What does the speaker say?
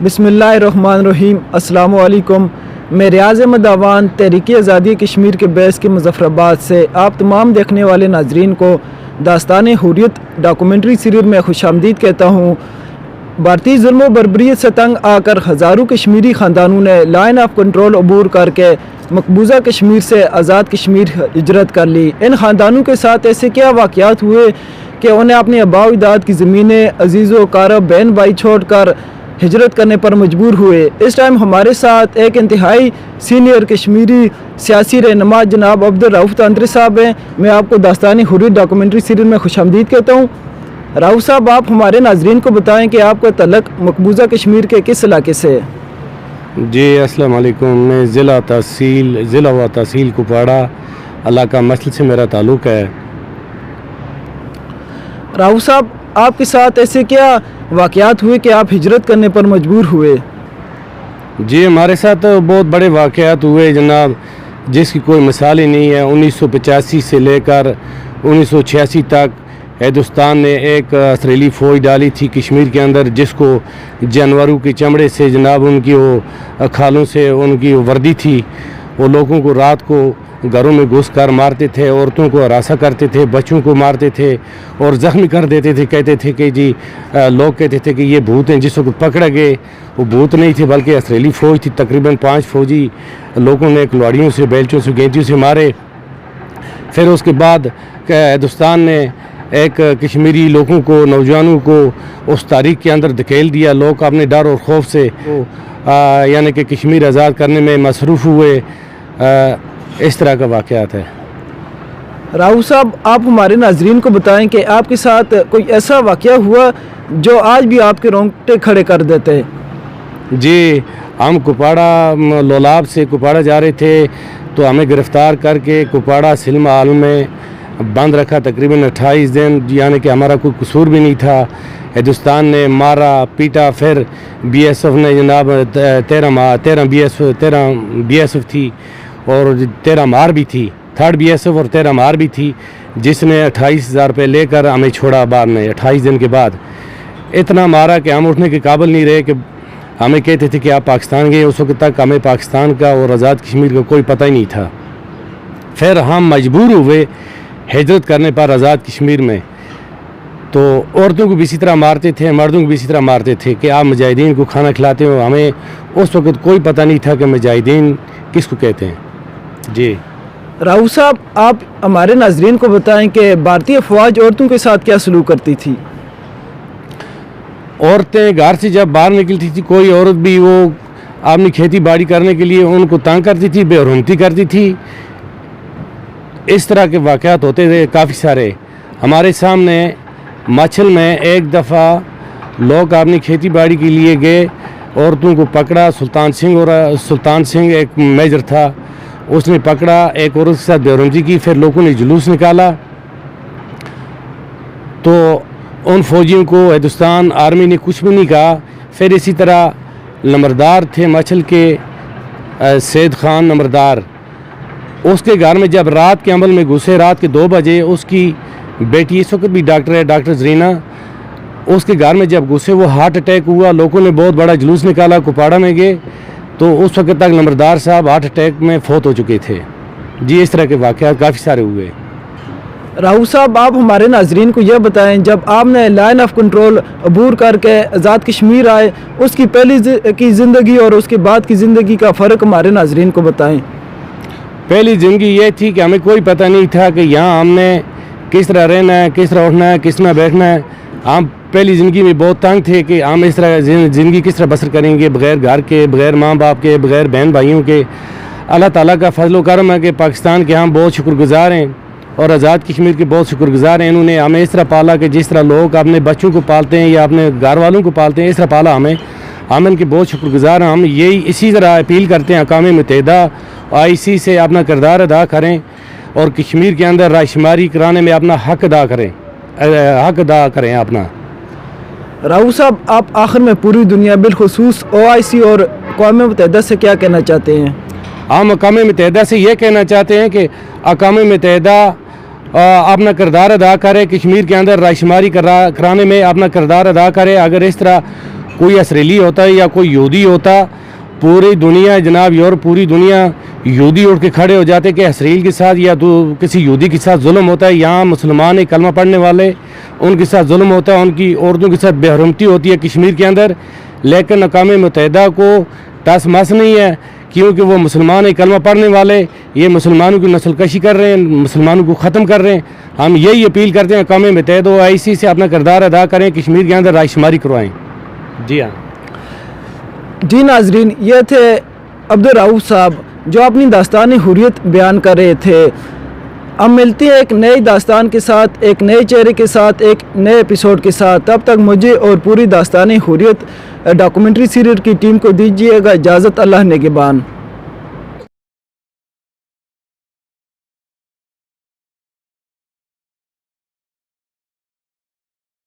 बिस्मिल्लाहिर्रहमानिर्रहीम। अस्सलामु अलैकुम। मैं रियाज़ अहमद आवान तहरीक आज़ादी कश्मीर के बेस के मुज़फ़्फ़राबाद से आप तमाम देखने वाले नाजरीन को दास्तान हुर्रियत डॉक्यूमेंट्री सीरीज़ में खुशामदीद कहता हूँ। भारतीय जुल्म व बर्बरियत से तंग आकर हज़ारों कश्मीरी ख़ानदानों ने लाइन ऑफ कंट्रोल अबूर करके मकबूजा कश्मीर से आज़ाद कश्मीर हिजरत कर ली। इन ख़ानदानों के साथ ऐसे क्या वाक़यात हुए कि उन्हें अपने आबा व अजदाद की ज़मीनें, अजीज़ व कारब, बहन भाई छोड़ कर हिजरत करने पर मजबूर हुए। इस टाइम हमारे साथ एक इंतहाई सीनियर कश्मीरी सियासी रहनुमा जनाब अब्दुल रऊफ़ तांतरी साहब हैं। मैं आपको दास्तान हुर्रियत डॉक्यूमेंट्री सीरीज़ में खुशामदीद कहता हूँ। राउफ़ साहब, आप हमारे नाजरीन को बताएं कि आपका तल्लुक़ मकबूजा कश्मीर के किस इलाके से है? जी अस्सलाम वालेकुम। मैं ज़िला व तहसील कुपवाड़ा इलाका मसल से मेरा ताल्लुक़ है। राउफ़ साहब, आपके साथ ऐसे क्या वाक़यात हुए कि आप हिजरत करने पर मजबूर हुए? जी हमारे साथ बहुत बड़े वाक़यात हुए जनाब, जिसकी कोई मिसाल ही नहीं है। 1985 से लेकर 1986 तक हिंदुस्तान ने एक इसराइली फ़ौज डाली थी कश्मीर के अंदर, जिसको जानवरों के चमड़े से जनाब उनकी वो खालों से उनकी वर्दी थी, वो लोगों को रात को घरों में घुस कर मारते थे, औरतों को हरासा करते थे, बच्चों को मारते थे और ज़ख्मी कर देते थे। कहते थे कि जी लोग कहते थे कि ये भूत हैं। जिस वक्त पकड़ा गए वो भूत नहीं थे बल्कि इसराइली फ़ौज थी। तकरीबन 5 फ़ौजी लोगों ने कुल्हाड़ियों से, बेल्चों से, गेंटियों से मारे। फिर उसके बाद हिंदुस्तान ने एक कश्मीरी लोगों को, नौजवानों को उस तारीख के अंदर धकेल दिया। लोग अपने डर और खौफ से यानी कि कश्मीर आज़ाद करने में मसरूफ़ हुए। इस तरह का वाक़यात है। राउफ़ साहब, आप हमारे नाजरीन को बताएं कि आपके साथ कोई ऐसा वाक़या हुआ जो आज भी आपके रोंगटे खड़े कर देते हैं? जी, हम कुपवाड़ा लोलाब से कुपवाड़ा जा रहे थे तो हमें गिरफ़्तार करके कुपवाड़ा सिनेमा हॉल में बंद रखा तकरीबन 28 दिन, यानी कि हमारा कोई कसूर भी नहीं था। हिंदुस्तान ने मारा, पीटा। फिर BSF ने जनाब 13 BSF थी और 13 मार भी थी, 3rd BSF और 13 मार भी थी, जिसने 28,000 रुपये लेकर हमें छोड़ा बाद में 28 दिन के बाद। इतना मारा कि हम उठने के काबिल नहीं रहे, कि हमें कहते थे कि आप पाकिस्तान गए। उस वक्त तक हमें पाकिस्तान का और आज़ाद कश्मीर का कोई पता ही नहीं था। फिर हम मजबूर हुए हिजरत करने पर आज़ाद कश्मीर में। तो औरतों को भी इसी तरह मारते थे, मर्दों को भी इसी तरह मारते थे कि आप मुजाहिदीन को खाना खिलाते हो। हमें उस वक्त कोई पता नहीं था कि मुजाहिदीन किसको कहते हैं। जी राउफ़ साहब, आप हमारे नाजरीन को बताएं कि भारतीय फ़ौज औरतों के साथ क्या सलूक करती थी? औरतें घर से जब बाहर निकलती थी, कोई औरत भी वो अपनी खेती बाड़ी करने के लिए उनको तंग करती थी, बेरहमती करती थी। इस तरह के वाक़यात होते थे काफ़ी सारे। हमारे सामने मछल में एक दफ़ा लोग अपनी खेती बाड़ी के लिए गए, औरतों को पकड़ा। सुल्तान सिंह एक मेजर था, उसने पकड़ा, एक औरत के साथ बेरहमती की। फिर लोगों ने जुलूस निकाला तो उन फौजियों को हिंदुस्तान आर्मी ने कुछ भी नहीं कहा। फिर इसी तरह नंबरदार थे मछल के, सैद खान नंबरदार, उसके घर में जब रात के अमल में घुसे, रात के 2 बजे, उसकी बेटी इस वक्त भी डॉक्टर है, डॉक्टर जरीना, उसके घर में जब घुसे वो हार्ट अटैक हुआ। लोगों ने बहुत बड़ा जुलूस निकाला, कुपवाड़ा में गए तो उस वक्त तक नंबरदार साहब हार्ट अटैक में फौत हो चुके थे। जी इस तरह के वाक़यात काफ़ी सारे हुए। राउफ़ साहब, आप हमारे नाजरीन को यह बताएं, जब आपने लाइन ऑफ कंट्रोल अबूर करके आज़ाद कश्मीर आए, उसकी पहली की ज़िंदगी और उसके बाद की ज़िंदगी का फ़र्क हमारे नाजरीन को बताएं। पहली ज़िंदगी ये थी कि हमें कोई पता नहीं था कि यहाँ हमने किस तरह रहना है, किस तरह उठना है, किस तरह बैठना है। हम पहली ज़िंदगी में बहुत तंग थे कि हम इस तरह ज़िंदगी किस तरह बसर करेंगे, बग़ैर घर के, बग़ैर माँ बाप के, बग़ैर बहन भाइयों के। अल्लाह ताला का फजल व करम है कि पाकिस्तान के हम बहुत शुक्रगुज़ार हैं और आज़ाद कश्मीर के बहुत शुक्रगुज़ार हैं। इन्होंने हमें इस तरह पाला कि जिस तरह लोग अपने बच्चों को पालते हैं या अपने घर वालों को पालते हैं, इस तरह पाला हमें। ہم ان کے بہت شکر گزار ہیں. ہم یہی اسی طرح اپیل کرتے ہیں اقوام متحدہ IC سے اپنا کردار ادا کریں اور کشمیر کے اندر رائے شماری کرانے میں اپنا حق ادا کریں اپنا. راؤ صاحب، آپ آخر میں پوری دنیا بالخصوص OIC اور اقوام متحدہ سے کیا کہنا چاہتے ہیں؟ ہم اقوام متحدہ سے یہ کہنا چاہتے ہیں کہ اقوام متحدہ اپنا کردار ادا کرے، کشمیر کے اندر رائے شماری کرانے میں اپنا کردار ادا کرے. اگر اس طرح کوئی اسرائیلی ہوتا ہے یا کوئی یہودی ہوتا، پوری دنیا جناب یورپ پوری دنیا یہودی اٹھ کے کھڑے ہو جاتے کہ اسرائیل کے ساتھ یا کسی یہودی کے ساتھ ظلم ہوتا ہے. یہاں مسلمان کلمہ پڑھنے والے ان کے ساتھ ظلم ہوتا ہے، ان کی عورتوں کے ساتھ بے حرمتی ہوتی ہے کشمیر کے اندر. لیکن اقوام متحدہ کو ٹس مس نہیں ہے، کیونکہ وہ مسلمان کلمہ پڑھنے والے یہ مسلمانوں کی نسل کشی کر رہے ہیں، مسلمانوں کو ختم کر رہے ہیں. ہم یہی اپیل کرتے ہیں اقوام متحدہ OIC سے اپنا کردار ادا کریں، کشمیر کے اندر رائے شماری کروائیں. جی ہاں جی ناظرین، یہ تھے عبدالرؤف صاحب جو اپنی داستان حریت بیان کر رہے تھے. ہم ملتے ہیں ایک نئی داستان کے ساتھ، ایک نئے چہرے کے ساتھ، ایک نئے ایپیسوڈ کے ساتھ. تب تک مجھے اور پوری داستان حریت ڈاکومنٹری سیریل کی ٹیم کو دیجیے گا اجازت. اللہ نگہبان.